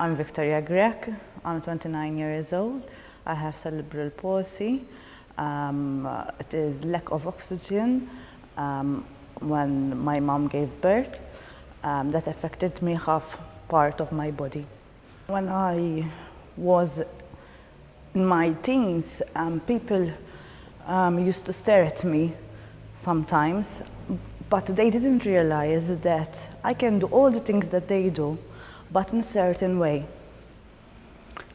I'm Victoria Grech. I'm 29 years old. I have cerebral palsy. It is lack of oxygen when my mom gave birth. That affected me half part of my body. When I was in my teens, people used to stare at me sometimes, but they didn't realize that I can do all the things that they do, but in a certain way.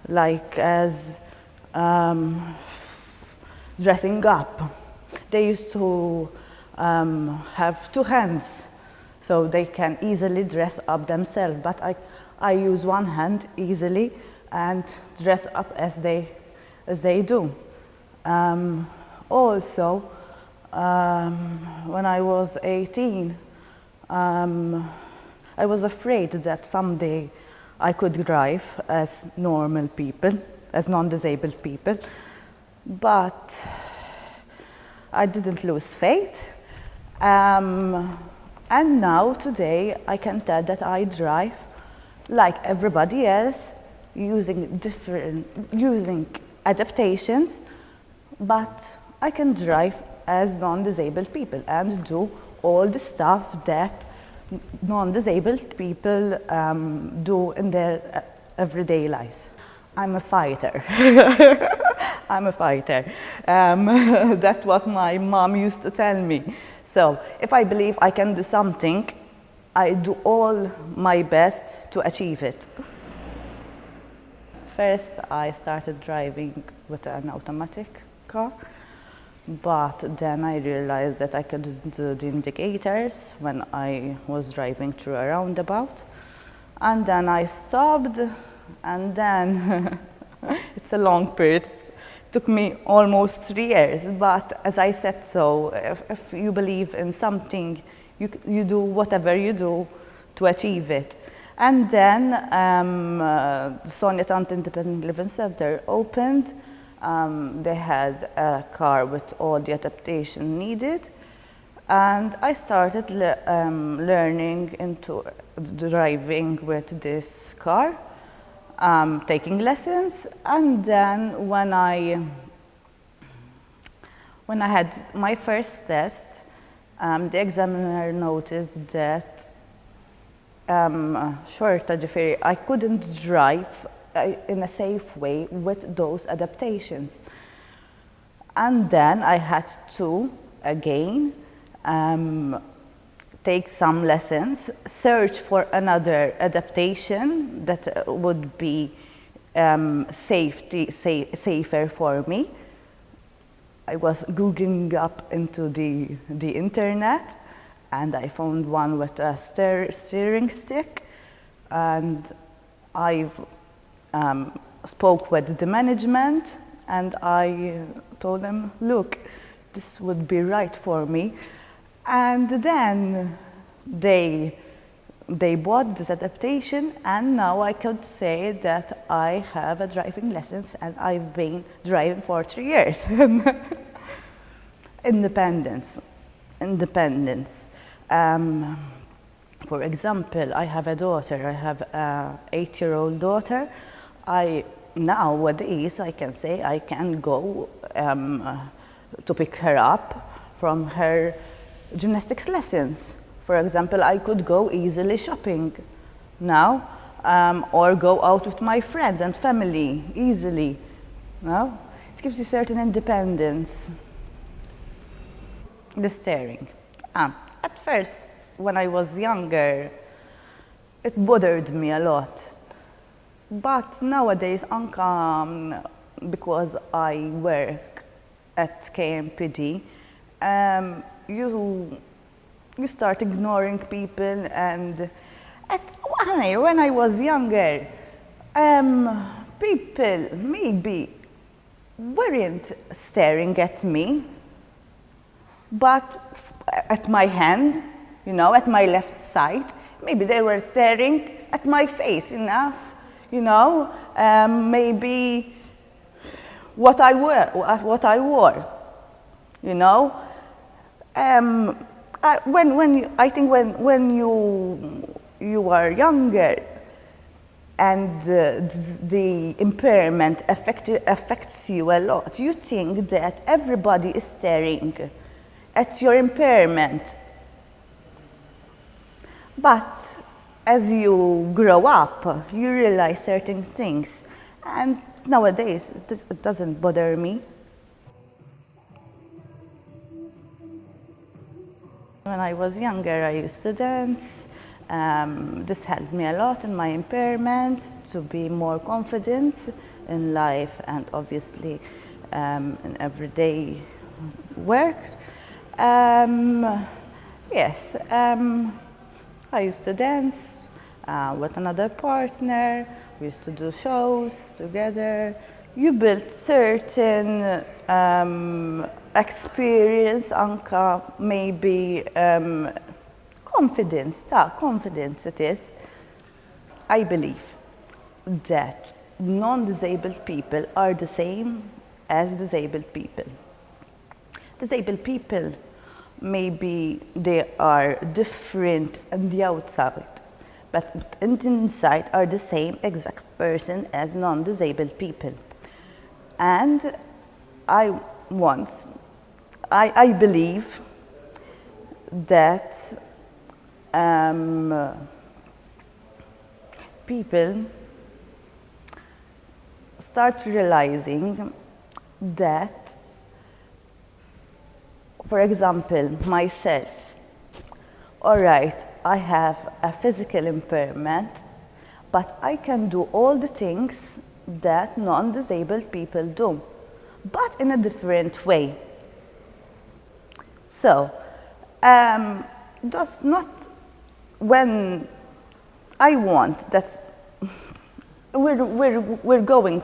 Like as dressing up. They used to have two hands, so they can easily dress up themselves, but I use one hand easily and dress up as they do. Also, when I was 18, I was afraid that someday I could drive as normal people, as non-disabled people, but I didn't lose faith. And now, today, I can tell that I drive like everybody else, using adaptations, but I can drive as non-disabled people and do all the stuff that non-disabled people do in their everyday life. I'm a fighter. I'm a fighter. That's what my mom used to tell me. So if I believe I can do something, I do all my best to achieve it. First, I started driving with an automatic car, but then I realized that I couldn't do the indicators when I was driving through a roundabout. And then I stopped, and then it's a long period. It took me almost 3 years, but as I said, so if you believe in something, you do whatever you do to achieve it. And then Sonia Tant Independent Living Center opened. They had a car with all the adaptation needed, and I started learning into driving with this car, taking lessons. And then when I had my first test, the examiner noticed that I couldn't drive in a safe way with those adaptations. And then I had to, again, take some lessons, search for another adaptation that would be safer for me. I was Googling up into the internet, and I found one with a steering stick, and I spoke with the management, and I told them, look, this would be right for me. And then they bought this adaptation, and now I could say that I have a driving license, and I've been driving for 3 years. Independence. For example, I have a daughter. I have an 8-year-old daughter. Nowadays, I can say I can go to pick her up from her gymnastics lessons. For example, I could go easily shopping now, or go out with my friends and family easily. No? It gives you certain independence. The steering. At first, when I was younger, it bothered me a lot. But nowadays, because I work at KMPD, you start ignoring people, and when I was younger, people maybe weren't staring at me, but at my hand, at my left side, maybe they were staring at my face, maybe what I wore, when you are younger, and the impairment affects you a lot, you think that everybody is staring at your impairment. But as you grow up, you realize certain things. And nowadays, it doesn't bother me. When I was younger, I used to dance. This helped me a lot in my impairment to be more confident in life and obviously in everyday work. Yes, I used to dance with another partner. We used to do shows together. You build certain experience, anka maybe confidence it is. I believe that non-disabled people are the same as disabled people. Disabled people, maybe they are different on the outside, but in the inside are the same exact person as non-disabled people. And I believe that people start realizing that, for example, myself, all right, I have a physical impairment, but I can do all the things that non-disabled people do, but in a different way. So, that's not when I want, that's we're going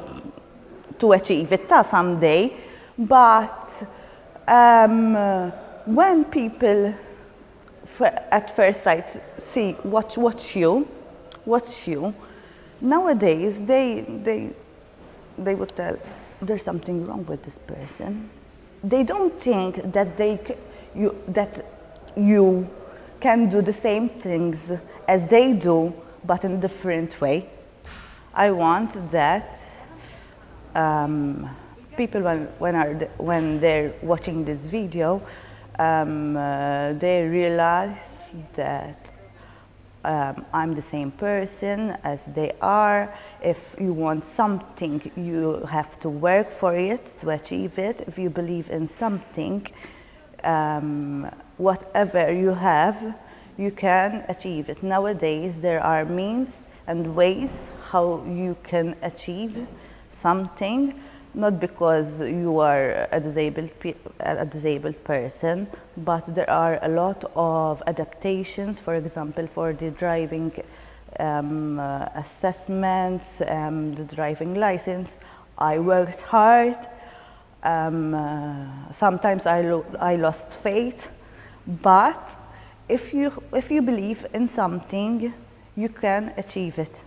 to achieve it someday, but when people at first sight see watch you, nowadays they would tell there's something wrong with this person. They don't think that you can do the same things as they do, but in a different way. I want that people, when they're watching this video, they realize that I'm the same person as they are. If you want something, you have to work for it to achieve it. If you believe in something, whatever you have, you can achieve it. Nowadays, there are means and ways how you can achieve something, not because you are a disabled person, but there are a lot of adaptations, for example, for the driving assessments, the driving license. I worked hard. Sometimes I lost faith, but if you believe in something, you can achieve it.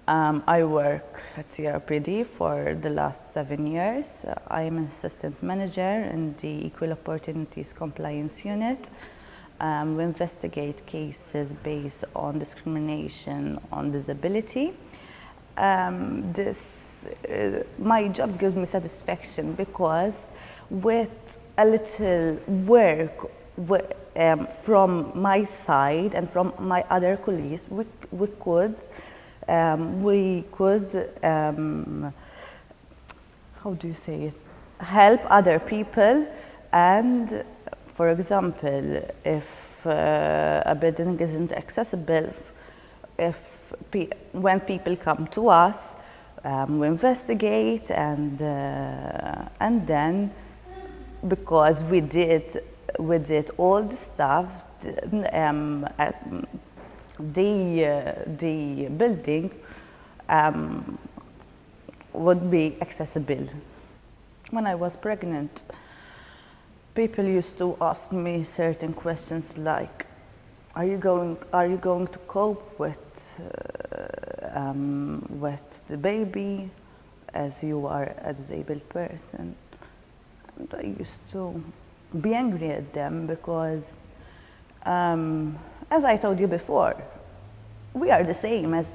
I work at CRPD for the last 7 years. I am an assistant manager in the Equal Opportunities Compliance Unit. We investigate cases based on discrimination on disability. My job gives me satisfaction because with a little work from my side and from my other colleagues, we could how do you say it? Help other people. And for example, if a building isn't accessible, when people come to us, we investigate, and then because we did all the stuff, the building would be accessible. When I was pregnant, people used to ask me certain questions like, are you going to cope with the baby as you are a disabled person? And I used to be angry at them because, as I told you before, we are the same as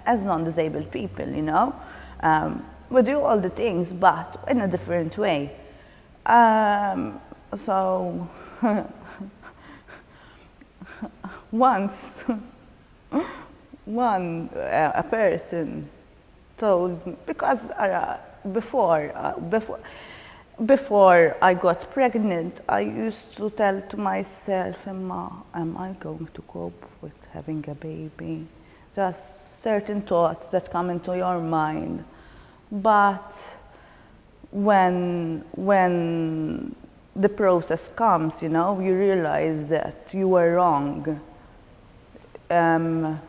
as non-disabled people, you know. We do all the things, but in a different way. So once a person told me, because before I got pregnant, I used to tell to myself, Emma, am I going to cope with having a baby? Just certain thoughts that come into your mind. But when the process comes, you know, you realize that you were wrong. And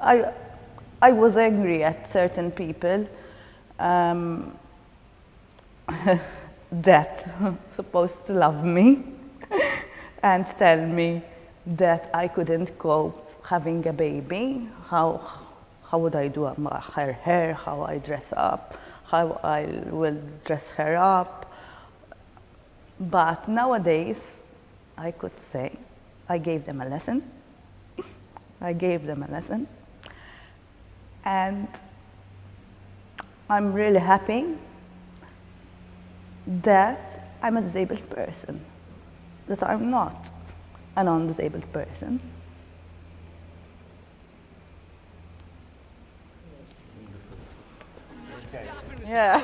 I was angry at certain people that supposed to love me and tell me that I couldn't cope having a baby. How would I do her hair, how I dress up, how I will dress her up. But nowadays, I could say, I gave them a lesson. I gave them a lesson. And I'm really happy that I'm a disabled person, that I'm not a non-disabled person. Yeah.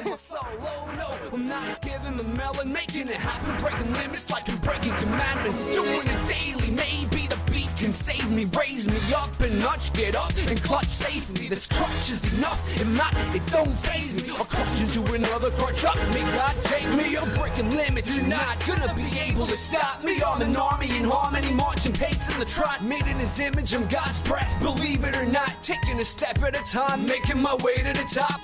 I'm not giving the melon, making it happen, breaking limits like I'm breaking commandments, doing it daily. Maybe the beat can save me, raise me up a notch, get up and clutch safely. This crutch is enough, if not, it don't faze me. I'll crutch into another crutch up, may God take me. I'm breaking limits, you're not gonna be able to stop me. I'm an army in harmony, marching pace in the trot. Made in his image, I'm God's breath, believe it or not. Taking a step at a time, making my way to the top.